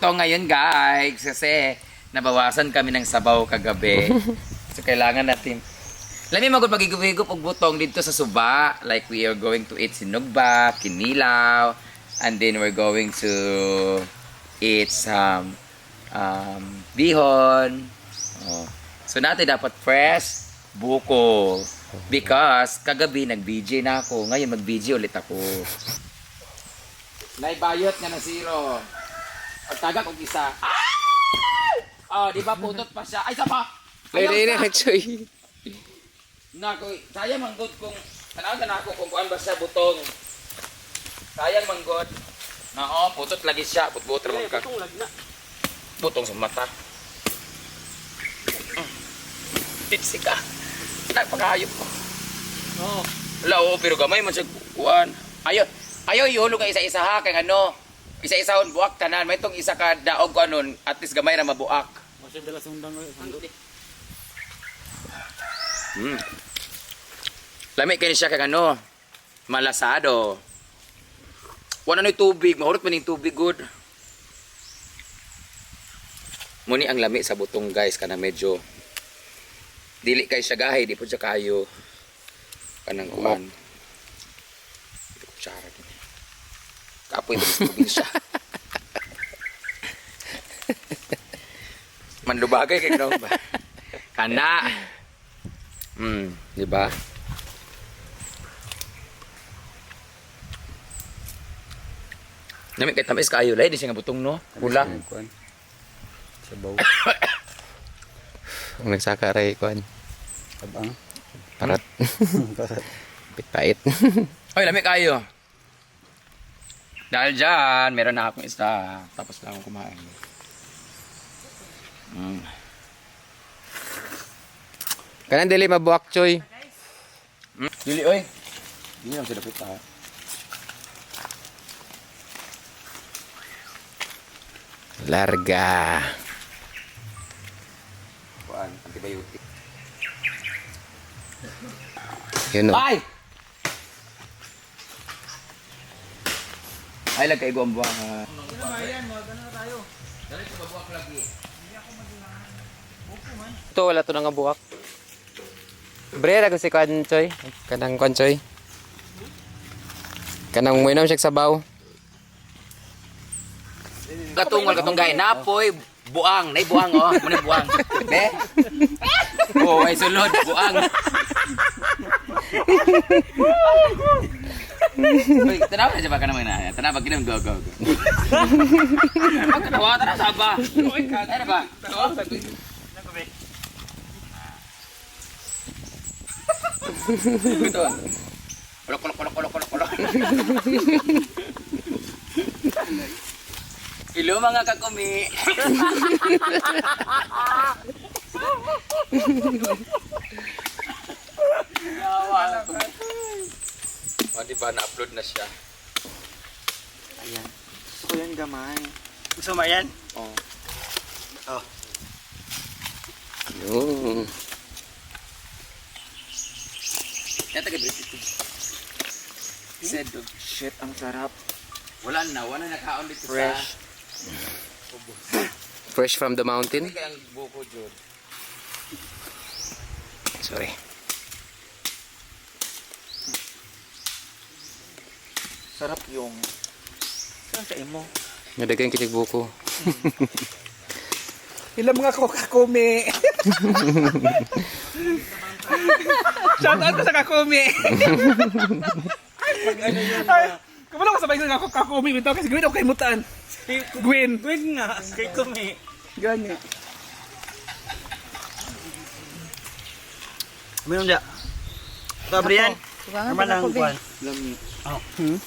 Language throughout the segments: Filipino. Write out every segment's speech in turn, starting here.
Ito ngayon guys, kasi nabawasan kami ng sabaw kagabi. So kailangan natin. Lami magod magigub-higup og butong dito sa suba. Like we are going to eat sinugba, kinilaw, and then we're going to eat some bihon. Oh. So natin dapat fresh buko. Because kagabi nag-BJ na ako. Ngayon mag-BJ ulit ako. Naibayot nga na zero. Pagtagak og isa. Oh, di ba putot pa siya? Ay, isa pa! Lain-lain na, Choy. Nako, sayang manggod kung tanaw na ako kung kuan ba siya butong. Sayang manggod. Nao, putot lagi siya, butbut ra man ka. Butong sa mata. Tipsy ka. Nagpakahayop ko. Oh. Wala, pero gamay man siya kuan. Ayo ihulog ka isa-isa ha kay ano. Isa-isahon buak tanan. May itong isa ka daog ko anon. At least gamay na mabuak. Masih dala sundang Lami kayo siya kag ano. Malasado. Wala na tubig. Mahurot man yung tubig good. Muni ang lami sa butong guys. Kana medyo. Dili kayo siya gahay. Di po siya kayo. Kanang kuan. Ito kutsara din. Kapoy mo sa probinsya. Manlubagay kay no ba? Kana. Di ba? Nami kay tamis kaayo lay di siya nga butong no. Pula. Sabaw. Ang nagsaka ray, kuan. Abang. Parat. Parat. Pait. Oy, lami kayo. Dahil dyan, meron na akong isa. Tapos lang akong kumain. Kanang dili mabuak, Choy. Dili, oy. Dili lang sila pita. Larga. Kuan, antibiotic. Yun o. Ay! Ay, lagkay ko ang buwang. Ito, wala to nga buwak. Bre, rago si kuan, Choy. Kanang kuan, Choy. Kanang mo inom siya sabaw. Katong gay napoy buang, nay buang oh, muna buang. Be? Oh, ay sulod buang. Uy, tanaw na siya ba ka naman na? Tanaw ba ginam go. Magkatawa tanaw sa ba? Uy, ano ba? Tanaw sa tuwi. Ito. Kolok. Hello mga kakumi. O diba na-upload na siya. Ayan. So yan gamay. Gusto mo yan? Oh. Oh. Yun. Yan taga-British. Said dog. Shit, ang sarap. Wala na nakaon dito Fresh. sa... Fresh from the mountain. Hindi kayang buko, Jod. Sorry. Sarap yung... Saan sa imo? Nadagang kinig buko. Ilang mga kakumi. Shout out ko sa kakumi. Kamala ko sabay sa kakumi. Bitaw kasi Gwen ako kay mutaan. Gwen nga. Kay kumi. Gani. Uminom dya. Ito, Brian. Naman ang kuwan. Lami.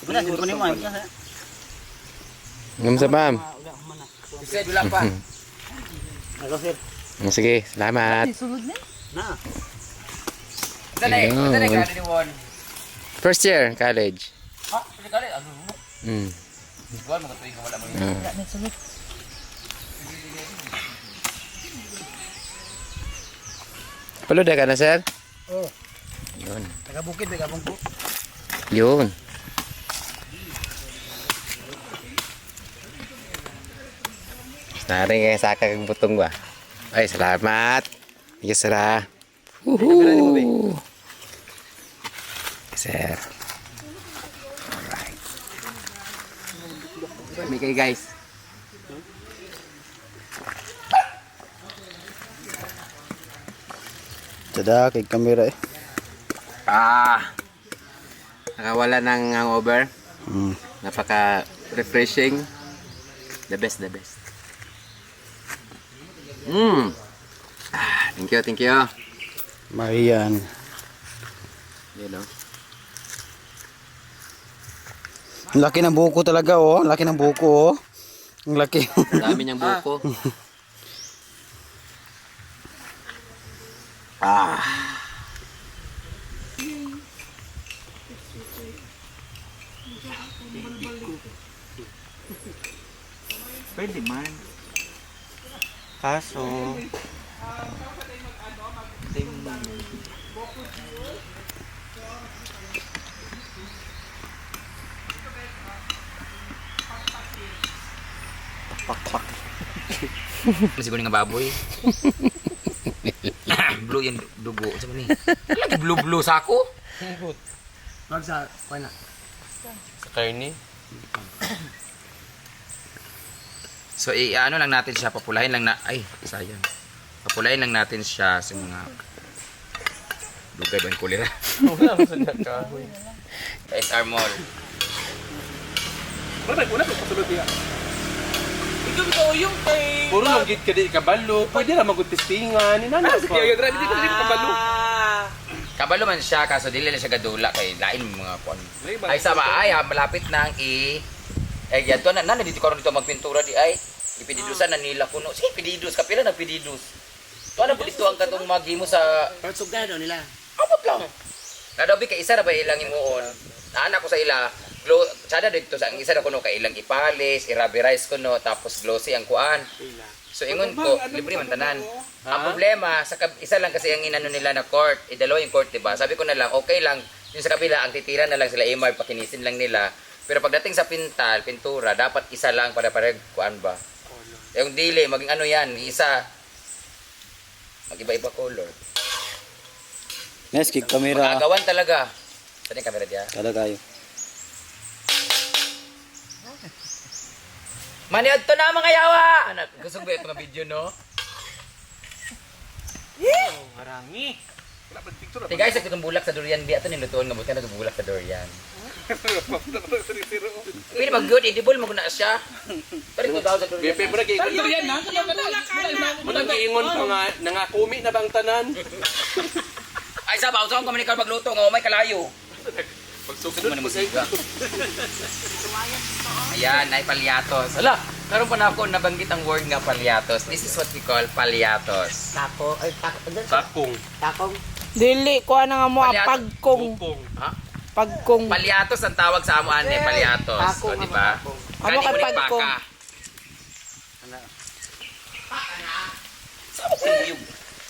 Wala, siguro ni mo. Ngam sa ma'am. Said, wala pa. Ako, sir. Sige, salamat. Na. Dali, Ayun. kano ni Won? First year, college. Ha? Dali, ano? Igual, magatuloy ka wala mo yun. Paluda ka na, sir? Oh. Yun. Taga-bukid, taga-bungko. Yun. Nari nga sa kag butong ba. Ay, salamat. Yes, sir. Sir. Alright. Kami kayo guys. Tada, kay kamera eh. Nakawala ng hangover. Hmm. Napaka-refreshing. The best, the best. Thank you, thank you. Marian. Yan o. Ang laki ng buko talaga oh. Ang laki ng buko oh. Ang laki. Dami niyang buko. Pwede man. Kaso. Siguro nga baboy. Blue yung dugo. Sama ni. Lagi blue sa ako. Wag sa na. Sa karne. So, ano lang natin siya, papulahin lang na, ay, sayang. Papulahin lang natin siya sa mga lugay ba yung kulira. Wala mo sa nakahoy. SR Mall. Wala ba una ko pasulod diya. Ikaw yung kay Puro lang git ka di kabalo. Pwede na magutestingan. Inana sige, yung drive dito dito pabalo. Kabalo man siya, kaso dili na siya gadula kay lain mga kon. Ay sama ay malapit nang yan to na dito karon dito magpintura di ay ipididusan na nila kuno. Sige pididus kapila na pididus. To na dito ang katong magimo sa Partsog na nila. abot lang. Nadabi kay isa ra ba ilang imuon. Anak ko sa ila glow sada dito sa ang isa ra kuno kay ilang ipalis, iruberize kuno tapos glossy ang kuan. So ingon ko, libre man tanan. Ang problema, isa lang kasi ang inano nila na court, idalo yung court, diba? Sabi ko na lang, okay lang, yung sa kabila, ang titira na lang sila, MR, pakinisin lang nila. Pero pagdating sa pintura, dapat isa lang para kuan ba? Yung dili, maging ano yan, isa, mag-iba-iba color. Nice, kay kamera. Agawan talaga. Saan yung camera diya? Kada kayo. Maniad to na mga yawa! Anak, gusto ko ba yung mga video, no? Harangi. Wala ba picture? Hey guys, itong bulak sa durian, di ato nilutuan nga buti na itong bulak sa durian. Pwede mag-good, edible, maguna siya. Pero ito daw sa durian. Bepe mo na giingon. Pero yan na. Mo na giingon pa nga nangakumi na bang tanan. Ay, sabaw, saan ka manikal magluto nga, may kalayo. Pagsugod mo na musika. Ayan, ay palyatos. Hala, karon pa na ako nabanggit ang word nga palyatos. This is what we call palyatos. Tako, ay Sakong. takong. Dili, kuha na nga mo ang Palyato. pagkong. Bukong. Ha? Pagkong. Palyatos ang tawag sa amo ane, palyatos. Tako, O, di ba? Ano kay pagkong? Saan ko yung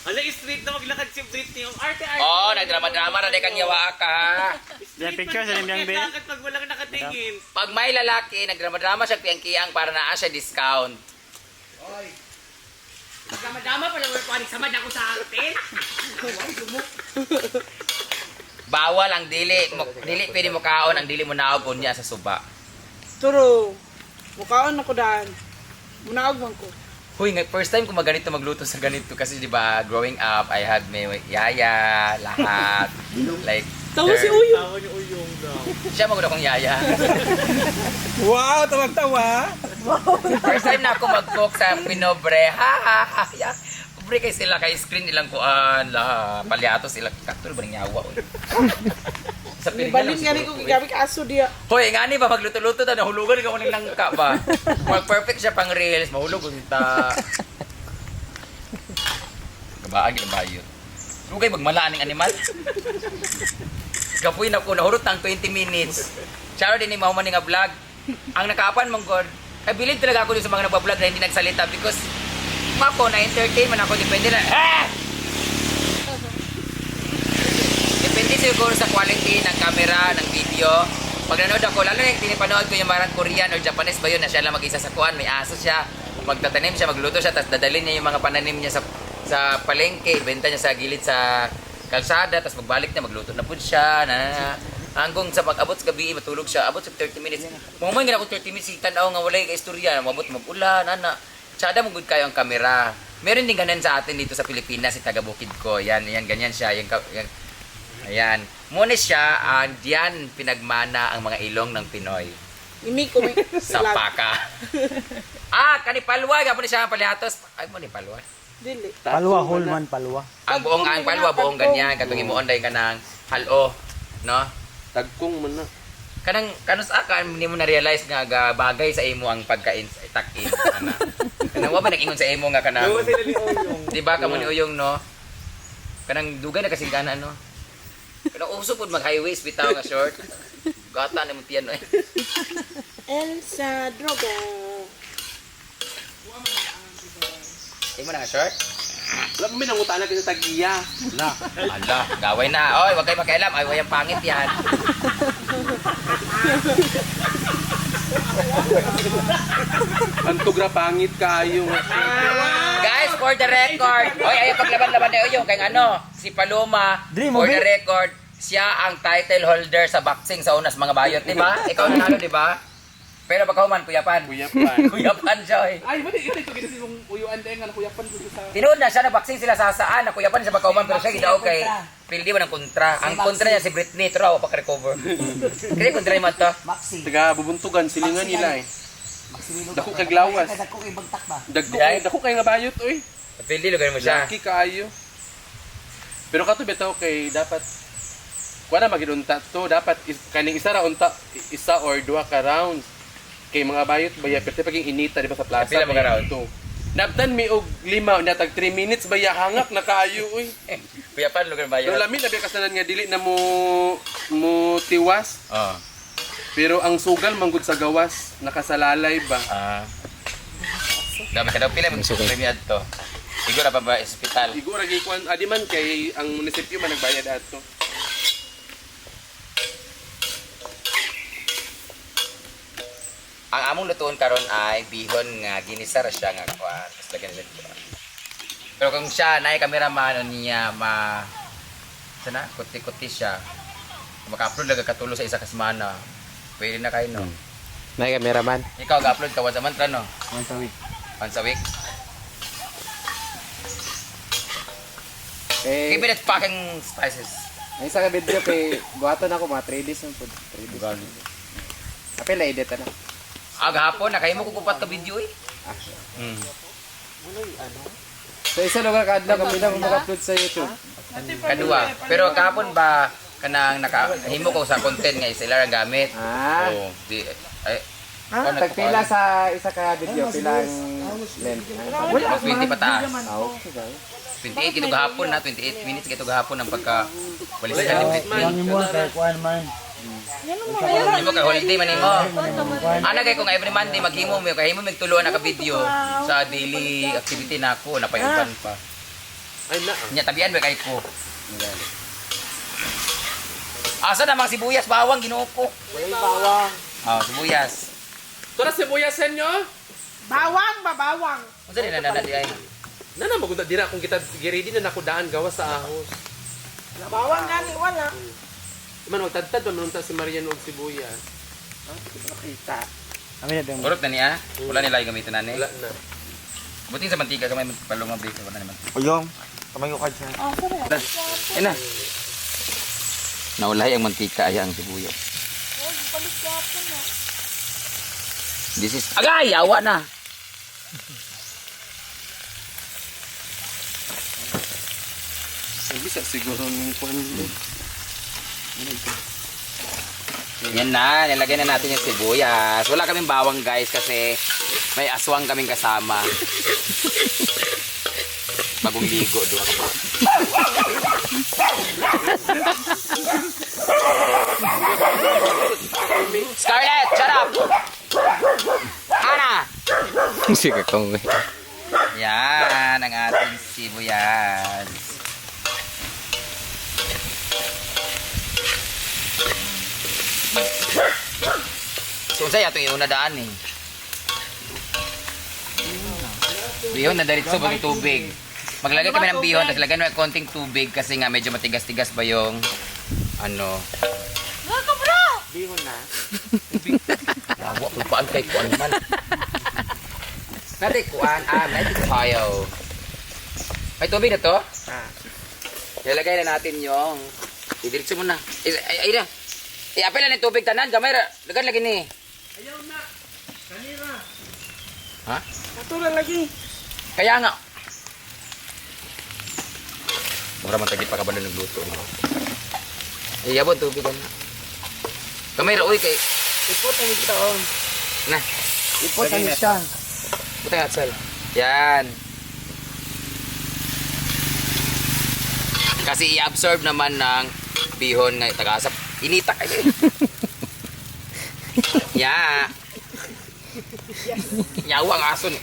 Ala street na maglakad si Britney yung arte. Oh, nagdrama-drama na di kang yawa ka. Yan picture sa nimyang be. Bakit pag walang nakatingin? Pag may lalaki, nagdrama-drama siya kiyang para naa siya discount. Madama pala wala panik samad ako sa atin. Bawal ang dili. Dili pwede mo kaon ang dili mo naog unya sa suba. Turo. Mukaon ako daan. Munaog man ko. Huy, first time ko maganito magluto sa ganito kasi di ba growing up I had may yaya, lahat. Like Tawa si Uyo. Tawa ni Uyong daw. siya magod akong yaya. Wow, tawag-tawa. First time na ako mag-cook sa Pinobre. Ha ha ha. Ya. Pobre kay sila kay screen ilang kuan la palyatos sila kaktul ba ning yawa. Sa Balin nga ni ko gigabi ka aso diya. Hoy, ngani ba magluto-luto ta nahulugan ka kuning langka ba? Mag perfect siya pang reels, mahulog unta. Gabaan gyud bayo. Lugay magmalaan ning animal. Kapoy na ko nahurot ng 20 minutes. Charo din ni mahuman nga vlog. Ang nakaapan mong god. I believe talaga ako din sa mga nagba-vlog na hindi nagsalita because ako na entertain man ako depende na. Depende siguro sa quality ng camera, ng video. Pag nanood ako, lalo na tinipanood ko yung marang Korean or Japanese ba yun na siya lang mag-isa sa kuan, may aso siya. magtatanim siya, magluto siya, tapos dadalhin niya yung mga pananim niya sa palengke, benta niya sa gilid sa kalsada, tapos magbalik niya, magluto na po siya, hanggang sa pag-abot sa gabi, matulog siya, abot sa 30 minutes. Mumay nga ako 30 minutes, tanaw nga walay ka istorya, mabot mag-ulan, tsada mo good kayo ang kamera. Meron din ganyan sa atin dito sa Pilipinas, si taga Bukid ko, yan, ganyan siya, ayan. Muna siya, diyan pinagmana ang mga ilong ng Pinoy. Ini ko may Sa paka. Kanipalwa, gapon siya ang palihatos. Ay mo ni palwa. Dili. Palwa, whole man, palwa. Ang palwa, buong ganyan, katong imuon dahil ka ng halo, no? Tagkong man na. Kanus akan, hindi mo na-realize nga bagay sa imo ang pagkain, tak-in, ana. Kanang wa ba nag-ingon sa imo nga kanang, di ba, kamo ni Uyong, no? Kanang dugay na kasi gana, no? Kanang uso po mag-highways, bitaw nga short. Gata na mo tiyan, no? Elsa Droga. Imo na nga short? Wala mo minangutaan na kita tagiya. Ala, gaway na. Oy, wag kayo makialam. Ay, wayang pangit yan. Antugra pangit kayo. Guys, for the record. Oy, ayaw paglaban-laban na Uyong. Kaya ano, si Paloma, for the record, siya ang title holder sa boxing sa unas mga bayot, di ba? Ikaw nanalo, di ba? Pero pagkahuman, kuyapan. Kuyapan siya, eh. Ay, mali ito ginasi mong uyuan din nga nakuyapan ko sa. Tinood na siya na boxing sila sa saan, nakuyapan siya pagkahuman, pero siya gidaw kay pildi mo ng kontra. Ang kontra niya si Britney, pero ako pa recover. Kaya kontra niya man to. Taga bubuntugan silingan nila eh. Dako kay glawas. Dako kay nga bayot oy. Pildi lugar mo siya. Laki kaayo. Pero kato bitaw kay dapat kuha na magidunta to, dapat kaning isa ra unta, isa or duha ka rounds. Kay mga bayot baya pero paging inita di ba sa plaza. Pila mga round? to. Nabtan mi og 5 na tag 3 minutes baya hangak na kaayo oy. Kuyapan lugar Pero bayot. lami na kasanan nga dili na mo tiwas. Oh. Pero ang sugal manggod sa gawas nakasalalay ba. Dami ka daw pila mo premium to. Siguro pa ba ospital? Igo ra gikuan adi man kay ang munisipyo man nagbayad ato. Ang among lutuon karon ay bihon nga ginisar siya nga kuan. Tapos lagyan nila dito. Pero kung siya naay cameraman niya sana kuti-kuti siya. Maka-upload lang katulo sa isa ka semana. Pwede na kayo, no? Nay cameraman. Ikaw ga-upload ka once a month, no? Once a week. Once a week. Eh, Keep it packing spices. ay isa ka video kay buhaton ako mga 3 days ng food. 3 days. Apel la edit na. Hapon na kayo mo kukupat ka video eh. Sa isa lugar kadlaw kami na mag-upload sa YouTube. Kadua. Pero kahapon ba kanang nakahimo ko sa content nga sila ang gamit. Oh, di ay Tagpila sa isa ka video pilang length. 20 pataas. Okay ba? 28 kito gahapon na 28 minutes kito gahapon ang pagka balikan ni Britney. Ang mo kay kuan man. Hindi mo ka holiday man nimo. Ana kay kung every Monday maghimo mo kay himo magtuluan na ka video sa daily activity nako napayuban pa. Ay na. Nya tabian ba kay ko. Asa na mga sibuyas bawang ginuo ko. Bawang. Sibuyas. Tora sibuyasan nyo. Bawang ba bawang? Unsa nila na di ay? Nana magunda dira kung kita giredi na nakudaan gawas sa ahos. Bawang gani wala. Man magtadtad man unta si Marian og sibuyas. Kita. Amin na dong. Urot na niya. Wala nila yung gamitin na ni. Wala na. Buting sa mantika kamay palong nga base wala naman. Uyong. Kamay ko kadya. Ina. Naulay ang mantika ay ang sibuyas. This is agay awa na. Bisa siguro ning kuan. Yan na, nilagay na natin yung sibuyas. Wala kaming bawang guys kasi may aswang kaming kasama. Bagong ligo doon ako. Scarlett, shut up! Hana! Sige kong. Yan ang ating sibuyas. So, sa'yo itong iuna daan eh. Bihon na diretso ba tubig. Maglagay kami ng bihon, tapos lagyan mo ng konting tubig kasi nga medyo matigas-tigas ba yung ano. Bihon na. Yawa, lupaan kay kuan man. Nati kuan, may tayo. May tubig na to? Ilagay na natin yung idiretso mo na. Ay na. Apel na ng tubig tanan, gamay ra. Dagan lagi ni. Ayaw na. Kanira. Ha? Natural lagi. Kaya nga. Mura man tagit pa ka ba na nagluto. Ay, yabon tubig na. Gamay ra, uy, kay ipot na kita, oh. Na, ipot na siya. Ipot na atsal. Yan. Kasi i-absorb naman ng bihon nga tagasap. Inita kayo. Ya. Nyawa ang aso ni.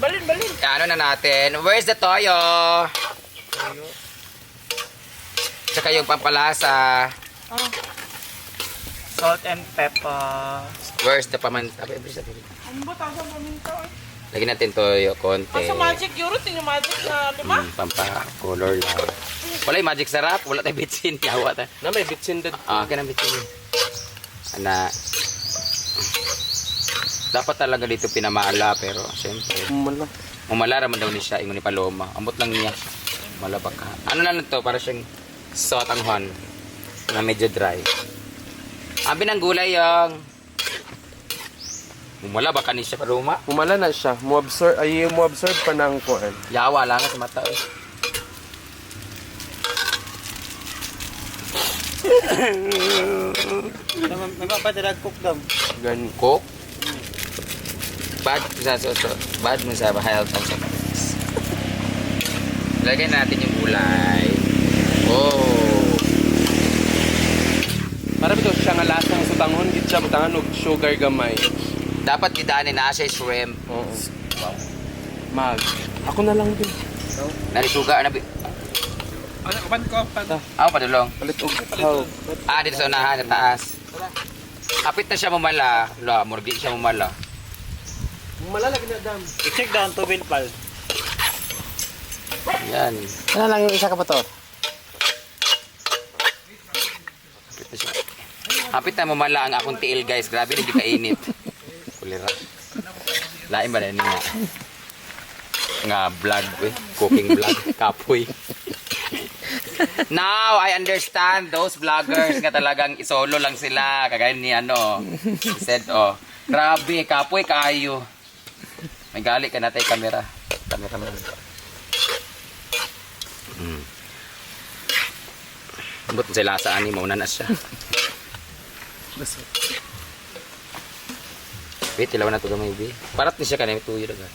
Balin. Ano na natin? Where's the toyo? Tsaka yung pampalasa. Salt and pepper. Where's the paminta? Ang bata sa paminta. Lagyan natin toyo, konti. Sa magic euro, tingnan magic na 5. Pampa-color lang. Wala yung magic sarap. Wala tayong bitsin. Yawa tayo. Na may bitsin dad. Kaya ng bitsin. Ana. Dapat talaga dito pinamala pero siyempre. Umala raman daw ni siya. Ingon ni Paloma. Ambot lang niya. Malabak ka. Ano na to? Para siyang sotanghon na medyo dry. Abi ng gulay yung umala ba ni siya Paloma? Umala na siya. Mo-absorb pa ng kuan. Yawa lang sa mata eh. Nagpapadirag cook daw. Gani. Cook? Bad sa bad mo sa health ang sa lagyan natin yung gulay. Oh. Para bitaw siya nga lasang sa tangon, gid siya mutangan og sugar gamay. Dapat idaanin na siya shrimp. Oo. Mag. Ako na lang din. Nari sugar na Ano, kapan ko? Ako padulong. Palit og how. Dito sa unahan sa taas. Kapit na siya mumala. Wala, murgi siya mumala. Malalagi na dam. I-check down to Bill Pal. Yan. Ano lang yung isa ka pa to? Kapit na siya. Kapit na mumala ang akong tiil guys. Grabe hindi kainit. Kulira. Lain ba na niya? Nga vlog eh. Cooking vlog. Kapoy. Now, I understand those vloggers nga talagang isolo lang sila. Kagaya ni ano. He said, oh, grabe, kapoy kayo. May gali ka natin kamera. Kamera mo. Ambot sa lasa ani, mauna na siya. Wait, ilawan na ito gamay, B. Parat ni siya kanina, tuyo na.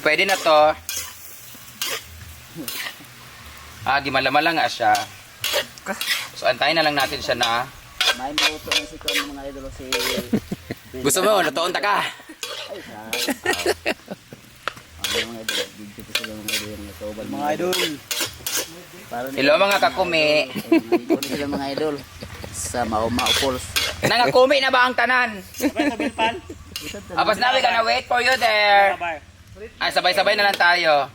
Pwede na to. Gimala-mala nga siya. So, antayin na lang natin siya na. May maluto na si Kuan mga idol si Gusto mo, lutoon ta ka. ay sa mga idol dito ko sila mga idol yung tawban Mga idol. Hello mga kakumi. Mga sila mga idol sa Mauma Falls. Nangakumi na ba ang tanan? Sabay sa Bill Pal. Apas na, we gonna wait for you there. Sabay. Ay, sabay-sabay na lang tayo.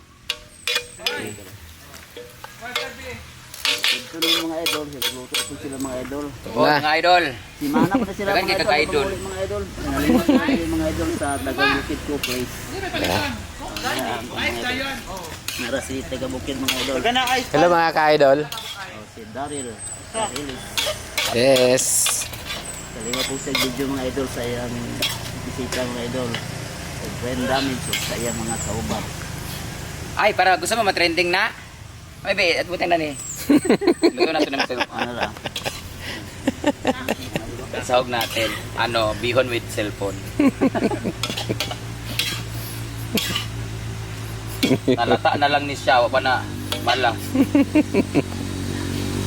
Dito na yung mga idol, luto ko sila mga idol. Oh, mga idol. Si Mana ko na sila Dagan mga kay idol. kaka-idol. Mga idol. Nalimot na yung mga idol sa Dagang Bukid ko place. Nara si Taga Bukid mga idol. Taga na ice. Hello mga ka-idol. Si Daryl. Daryl. Yes. Kalima po sa video mga idol sa iyang bisita mga idol. Sa brain damage o sa iyang mga kauban. Ay, para gusto mo matrending na? Ay, be, at butin na ni. Luto na ito naman ito. Ano lang. Sahog natin. Ano, bihon with cellphone. Nalata na lang ni siya. Wapa na. Malang.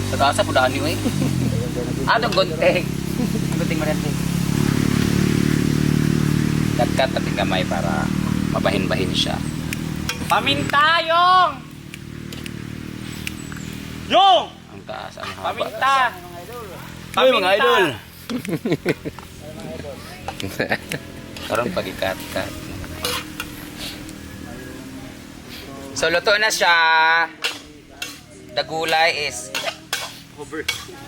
Sa kasa, pudahan niyo eh. Atong gunting. Gunting mo rin din. Kat-kat at gamay para mabahin-bahin siya. Paminta, Yung! Yung! Ang taas, ang haba. Paminta! Ay, mga idol. Karon pagikat-kat. So luto na siya. The gulay is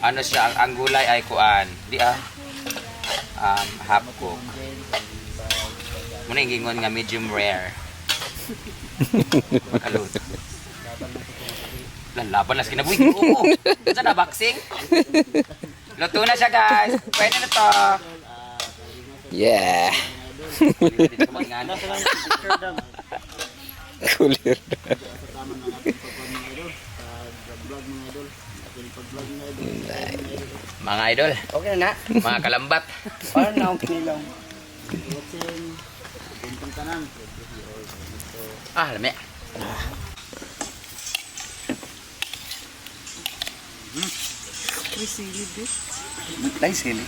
ano siya, ang gulay ay kuan. Half cook. Muna yung gingon nga medium rare. Makaluto. Lalaban na sa kinabuhi. Oo. Saan na, boxing? Luto na siya, guys. Pwede na to. Yeah. Dito sa mga ingano. Kulir. Kasama ng ating pagpapalad mga idol. Vlog mga idol. Ating pag-vlog mga idol. Mga idol. Okay na. Mga kalambat. Parang na akong kinilaw. Watching. Buntong tanan. Ah, lami. Ay, sili.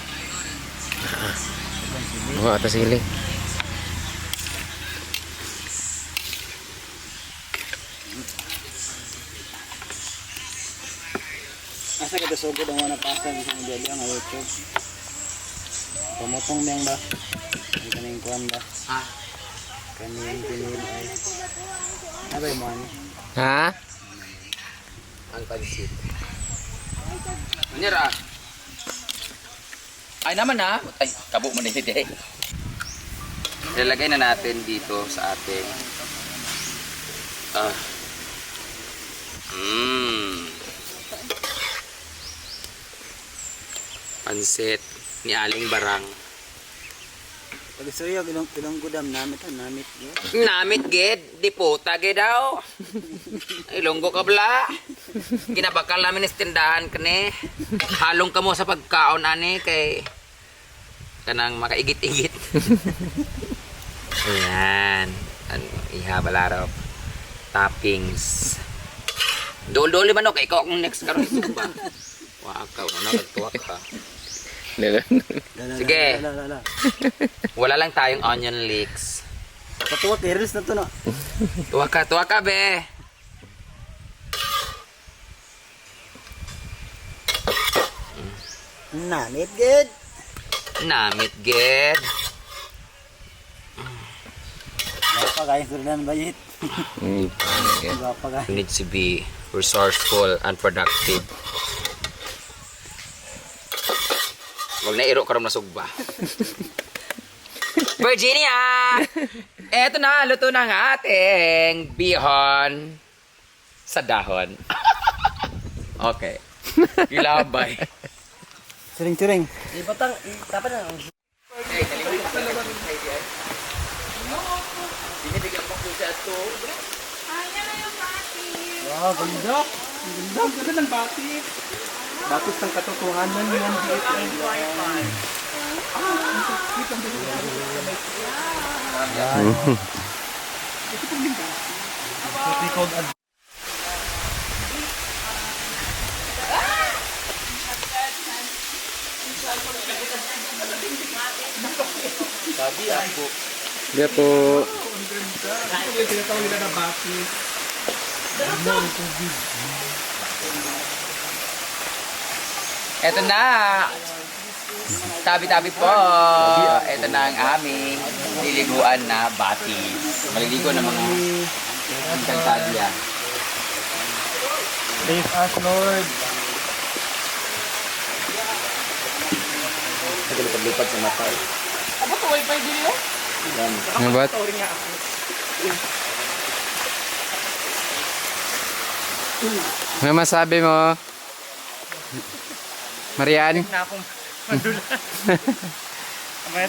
Mga atas sili. Asa kita sugod ang wana pasang sa modelo ang YouTube. Pamotong bang ba? Ang kaning kuan ba? Ah. Kaning pinili ay. Abay mo ani. Ha? Ang pansit. Anyara. Ay naman na. Ay, kabo mo na hindi. Ilalagay na natin dito sa ating pansit ni Aling Barang. Pag suyo ilang gudam namit namit yo. Namit gid, di puta gid daw. Ilonggo ka bla. Ginabakal namin is tindahan kani. Halong ka mo sa pagkaon ani kay kanang makaigit-igit. Ayan. Ano, iha balaro. Toppings. Dol-dol man kay ikaw akong next karon ba. Wa ka na nagtuwa ka. Sige. Wala lang tayong onion leeks. Patuwa terrace na to no. Tuwa ka be. Namit good. Namit gid. Apa guys sudan bayit. Apa guys. You need to be resourceful and productive. Huwag na iro karon nasugba. Virginia! Eto na, luto na ang ating bihon sa dahon. Okay. Ilabay. Sering-sering. Binibigyan ko siya ito. Wow, ganda. Ang ganda ng batik. Batik ng katotohanan yan. Dia po. Ito yung tinatawag nila na batik. Eto na. Tabi-tabi po. Eto na ang aming liliguan na batis. Maliligo ng mga kalsadya. Save us Lord. Lipad sa mata. Aba, to wifi din yun? Ano ba? Sorry nga ako. Ano masabi mo? Marian? Na akong madulas.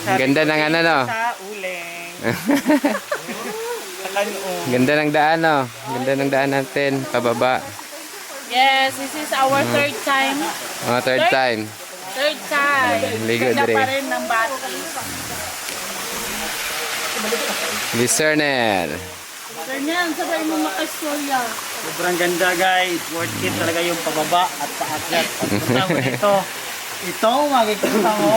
Ang ganda ng ano no? Sa uling. Sa kanong. Ganda ng daan no? Ganda ng daan natin. Pababa. Yes, this is our third time. Third time. Third time. Ligo Ganda dire. pa rin ng batis. Listener. Ganyan, sabay mo makastorya. Sobrang ganda guys. Worth it talaga yung pababa at paakyat. Pagpunta mo dito. Ito makikita mo.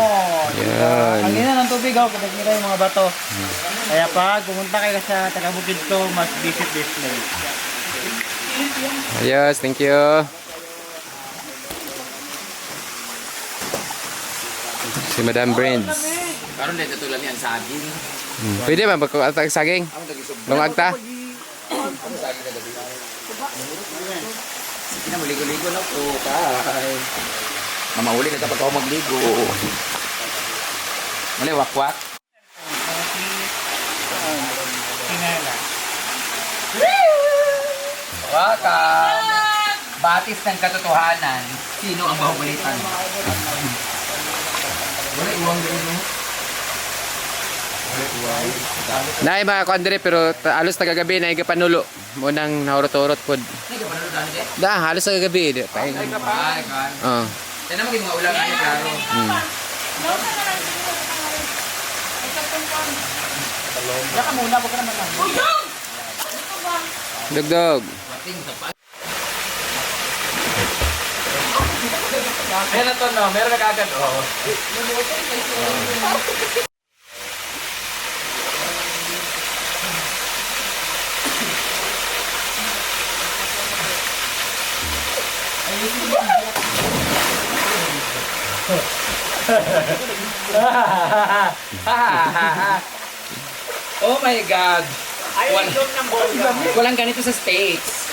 Yan. Ang ina ng tubig oh, kapag nila yung mga bato. Kaya pag pumunta kayo sa Tagabukid to, must visit this place. Ayos, thank you. Si Madam Brains. Karon dito tulad niyan saging. Pwede ba magkakatag saging? Ako tagisog. Lungag ta? Ano saging ka gabi? Sige na, maligo-ligo na po. Kay. Mamauli na kapag ako magligo. Mali, wakwak. Welcome! Batis ng katotohanan. Sino ang bahugulitan? Wala iwang din, no? Naay mga kondre pero halos tagagabi na igapanulo. Munang naurot-urot pod. Ay, kapanood na niya? Da, halos tagagabi. Ay, kan. Oh. Yan naman yung mga ulang ano, klaro. Dugdog. Meron na to, no? Meron na kagad, oh. Oh my God! Walang ganito sa States.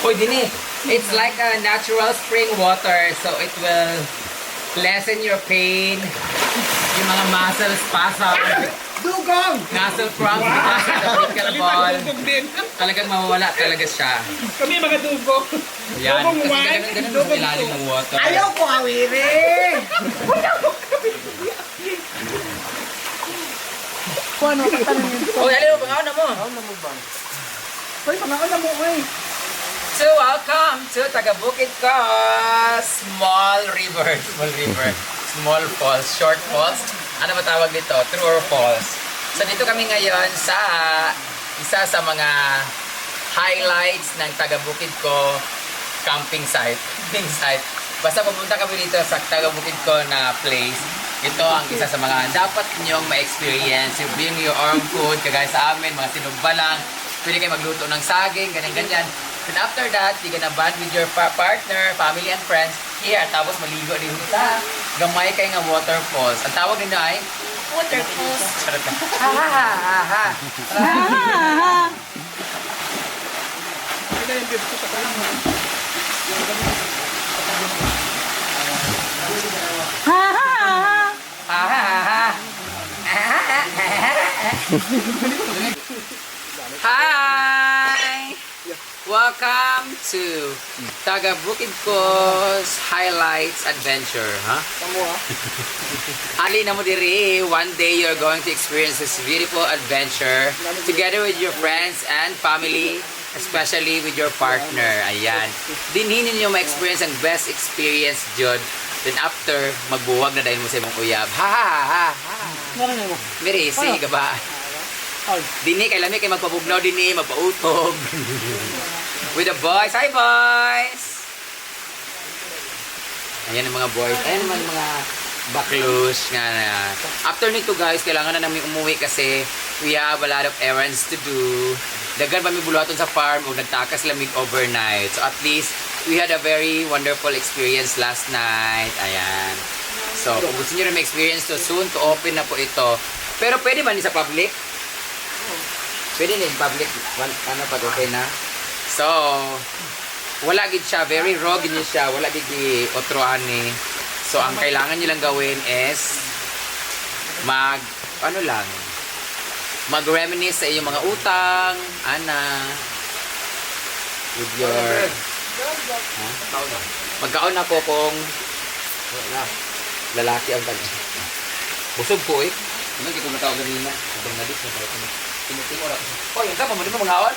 Hoy, dini. It's like a natural spring water, so it will lessen your pain, yung mga muscle spasm, Dugong! muscle cramps, because of the ball. Dugong din. Talagang mawawala talaga siya. Kami mga dugong. Yan, Dugong kasi one, ganun sa dugong ilalim two. ng water. Ayaw ko awiri! Oh, dali mo, pangaon na mo. Hoy, mga na mo, hoy! So, welcome to Tagabukid ko. Small river. Small falls. Short falls. Ano ba tawag dito? True or false? So, dito kami ngayon sa isa sa mga highlights ng Tagabukid ko camping site. Camping site. Basta pumunta kami dito sa Tagabukid ko na place. Ito ang isa sa mga dapat ninyong ma-experience. You bring your own food, kagaya sa amin, mga sinugba lang. Pwede kayo magluto ng saging, ganyan-ganyan. And after that, you gonna bond with your partner, family, and friends here. Tapos maligo din sa gamay kayo nga waterfalls. Ang tawag nito ay waterfalls. Charot lang. Ha ha ha ha ha. Ha ha ha. Hi! Welcome to Tagabukidko's Highlights Adventure, huh? Ali na mo diri, one day you're going to experience this beautiful adventure together with your friends and family, especially with your partner. Ayan. Dinhin ninyo ma-experience ang best experience, Jod. Then after, magbuwag na dahil mo sa imong uyab. Ha ha ha ha. Very easy, gaba. Dini, kay lami kay magpabugnaw dini, magpautog. With the boys. Hi, boys! Ayan ang mga boys. Ayan naman ang mga baklos nga na. After nito guys, kailangan na namin umuwi kasi we have a lot of errands to do. Dagan pa mi buluhaton sa farm o nagtakas lamig overnight. So at least, we had a very wonderful experience last night. Ayan. So, kung gusto nyo na ma-experience to, soon to open na po ito. Pero pwede ba ni sa public? Pwede na in public. Ano pag okay na? So, wala gid siya. Very raw gid siya. Wala gid otroan ni. So, ang kailangan nyo lang gawin is mag-reminisce sa iyong mga utang, with your magkaon ako kung lalaki ang tag. Busog ko eh. Hindi ko matawag ganina. Abang na dis na tayo. Tinuting oras. Hoy, yung sa mo maghaon?